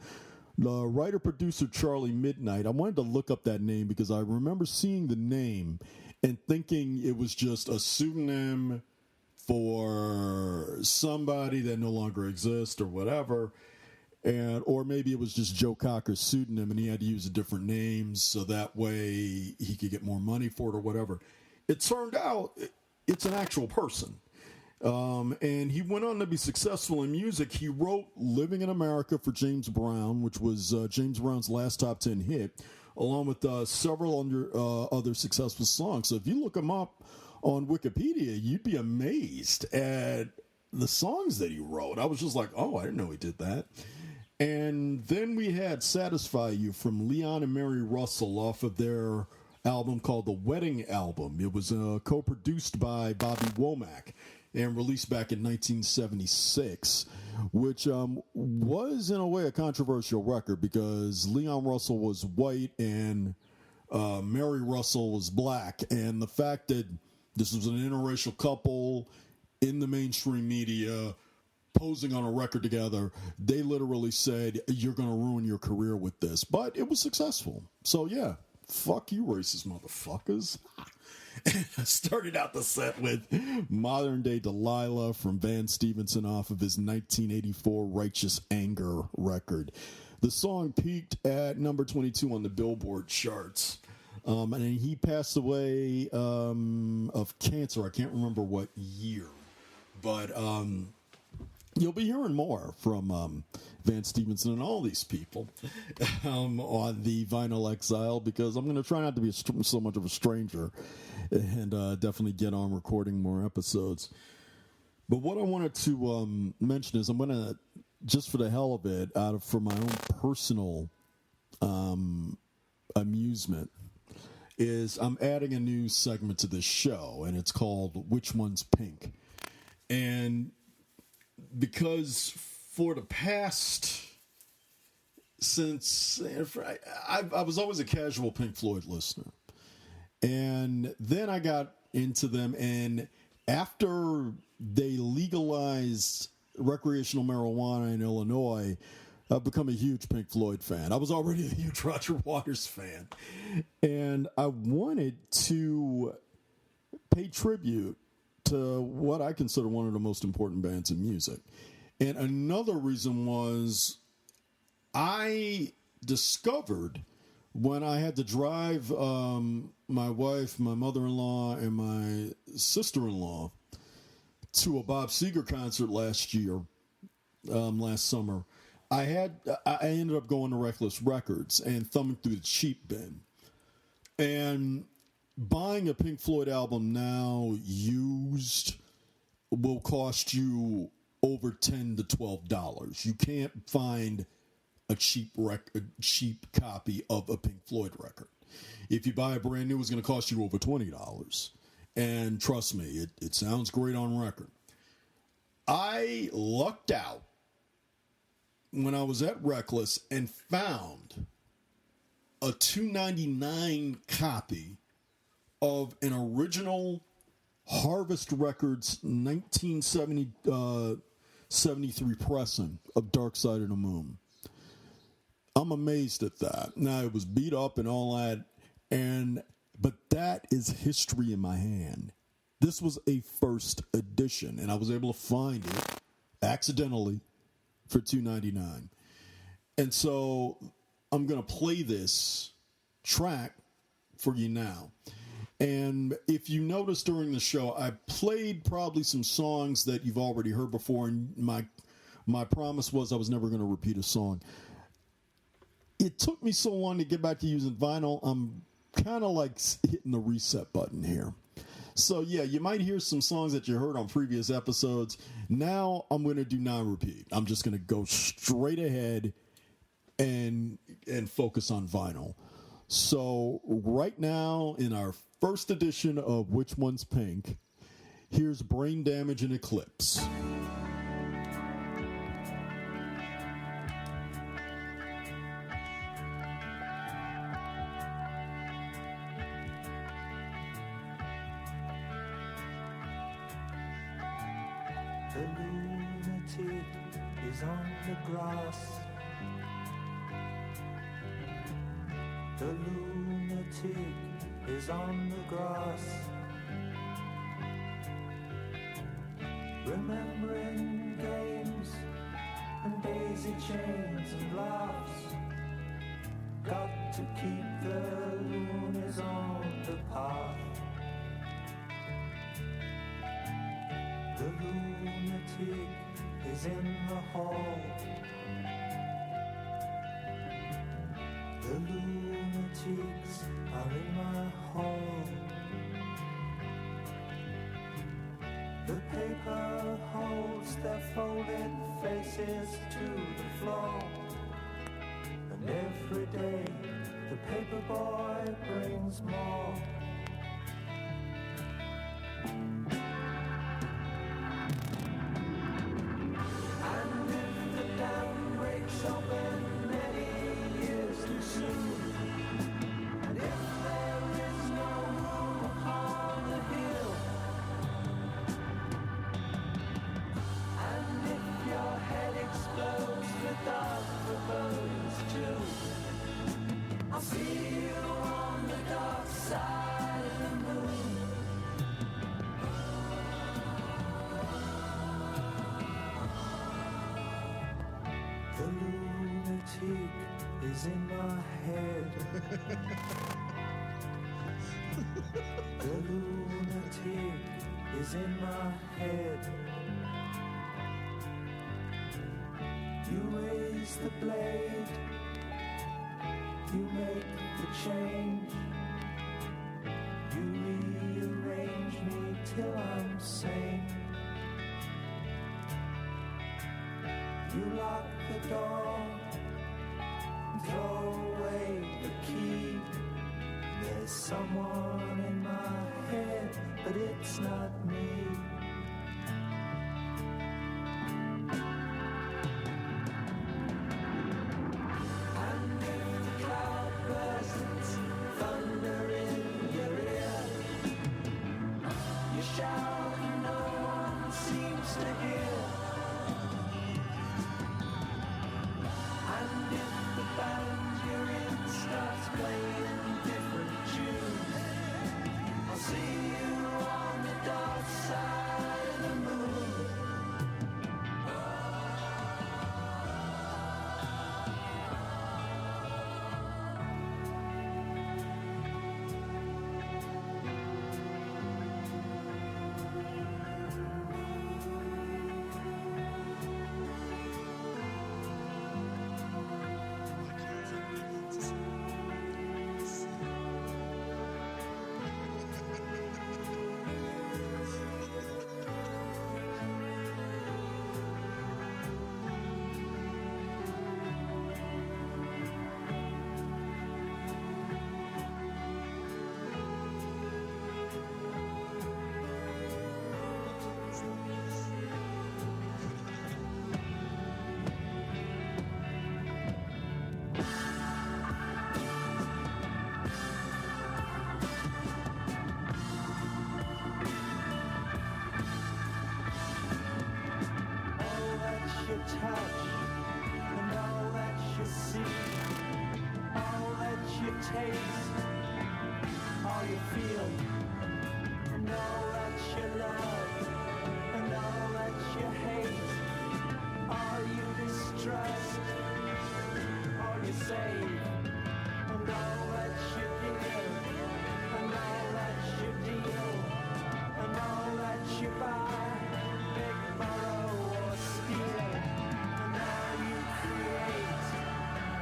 The writer-producer Charlie Midnight, I wanted to look up that name because I remember seeing the name and thinking it was just a pseudonym for somebody that no longer exists or whatever. Or maybe it was just Joe Cocker's pseudonym and he had to use a different name so that way he could get more money for it or whatever. It turned out it's an actual person. And he went on to be successful in music. He wrote Living in America for James Brown, which was James Brown's last top 10 hit, along with several other successful songs. So if you look him up on Wikipedia, you'd be amazed at the songs that he wrote. I was just like, I didn't know he did that. And then we had Satisfy You from Leon and Mary Russell off of their album called The Wedding Album. It was co-produced by Bobby Womack and released back in 1976, which was, in a way, a controversial record because Leon Russell was white and Mary Russell was black. And the fact that this was an interracial couple in the mainstream media posing on a record together, they literally said, you're going to ruin your career with this. But it was successful. So, yeah, fuck you, racist motherfuckers. I started out the set with Modern Day Delilah from Van Stephenson off of his 1984 Righteous Anger record. The song peaked at number 22 on the Billboard charts. And he passed away of cancer. I can't remember what year. But you'll be hearing more from Van Stephenson and all these people on the Vinyl Exile, because I'm going to try not to be so much of a stranger and definitely get on recording more episodes. But what I wanted to mention is I'm going to, just for the hell of it, for my own personal amusement, is I'm adding a new segment to this show, and it's called Which One's Pink? And because for the past, since I was always a casual Pink Floyd listener, and then I got into them, and after they legalized recreational marijuana in Illinois, I've become a huge Pink Floyd fan. I was already a huge Roger Waters fan, and I wanted to pay tribute to what I consider one of the most important bands in music. And another reason was I discovered when I had to drive my wife, my mother-in-law, and my sister-in-law to a Bob Seger concert last summer, I ended up going to Reckless Records and thumbing through the cheap bin. And buying a Pink Floyd album now used will cost you over $10 to $12. You can't find a cheap copy of a Pink Floyd record. If you buy a brand new, it's going to cost you over $20. And trust me, it sounds great on record. I lucked out when I was at Reckless and found a $2.99 copy of an original Harvest Records 1973 pressing of Dark Side of the Moon. I'm amazed at that. Now, it was beat up and all that, but that is history in my hand. This was a first edition, and I was able to find it accidentally for $2.99. And so I'm going to play this track for you now. And if you notice during the show, I played probably some songs that you've already heard before, and my promise was I was never going to repeat a song. It took me so long to get back to using vinyl, I'm kind of like hitting the reset button here. So, yeah, you might hear some songs that you heard on previous episodes. Now I'm going to do non-repeat. I'm just going to go straight ahead and focus on vinyl. So right now, in our first edition of Which One's Pink, here's Brain Damage and Eclipse. The lunatic is on the grass. The lunatic is on the grass, remembering games and daisy chains and laughs. Got to keep the loonies on the path. The lunatic is in the hall. The lunatics are in my hall. The paper holds their folded faces to the floor. And every day the paper boy brings more. And if the dam breaks open many years too soon, and if there is no room upon the hill, and if your head explodes without the bones too, I'll see you on the dark side of the moon. The lunatic is in my head. The lunatic is in my head. You raise the blade, you make the change, you rearrange me till I'm sane. You lock the door, throw away the key. There's someone in my head, but it's not me. And if the cloud bursts, thunder in your ear, you shout and no one seems to hear. And if the band you're in starts playing different tunes, I'll see you on the dark side. taste, all you feel, and all that you love, and all that you hate, all you distrust, all you save, and all that you give, and all that you deal, and all that you buy, beg, borrow, or steal, and all you create,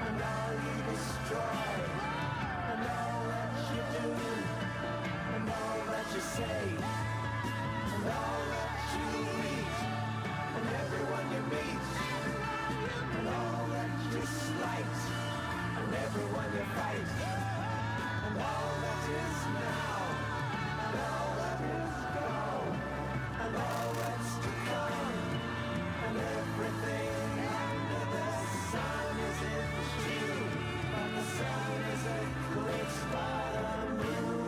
and all you destroy, and all that you do, and all that you say, and all that you eat, and everyone you meet, and all that you slight, and everyone you fight, and all that is now, and all that is gone, and all that's to come, and everything under the sun is in you, but the sun is eclipsed by the moon.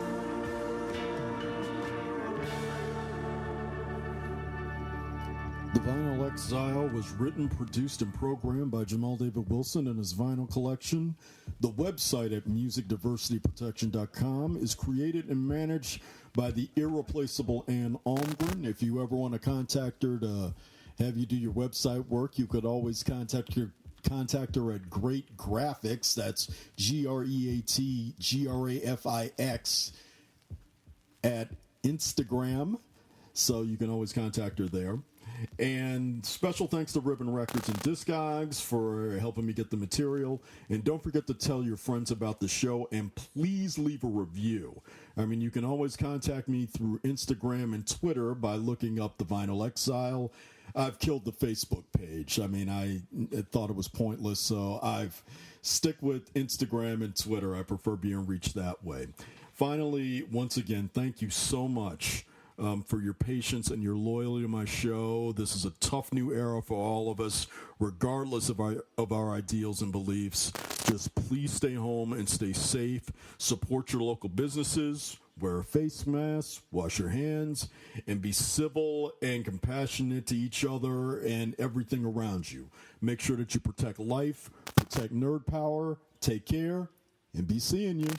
The Vinyl Exile was written, produced, and programmed by Jamal David Wilson and his vinyl collection. The website at musicdiversityprotection.com is created and managed by the irreplaceable Ann Almgren. If you ever want to contact her to have you do your website work, you could always contact her at Great Graphics. That's GreatGrafix at Instagram. So you can always contact her there. And special thanks to Ribbon Records and Discogs for helping me get the material. And don't forget to tell your friends about the show, and please leave a review. I mean, you can always contact me through Instagram and Twitter by looking up The Vinyl Exile. I've killed the Facebook page. I mean, I thought it was pointless, so I've stick with Instagram and Twitter. I prefer being reached that way. Finally, once again, thank you so much for your patience and your loyalty to my show. This is a tough new era for all of us, regardless of our ideals and beliefs. Just please stay home and stay safe. Support your local businesses. Wear a face mask, wash your hands, and be civil and compassionate to each other and everything around you. Make sure that you protect life, protect nerd power. Take care, and be seeing you.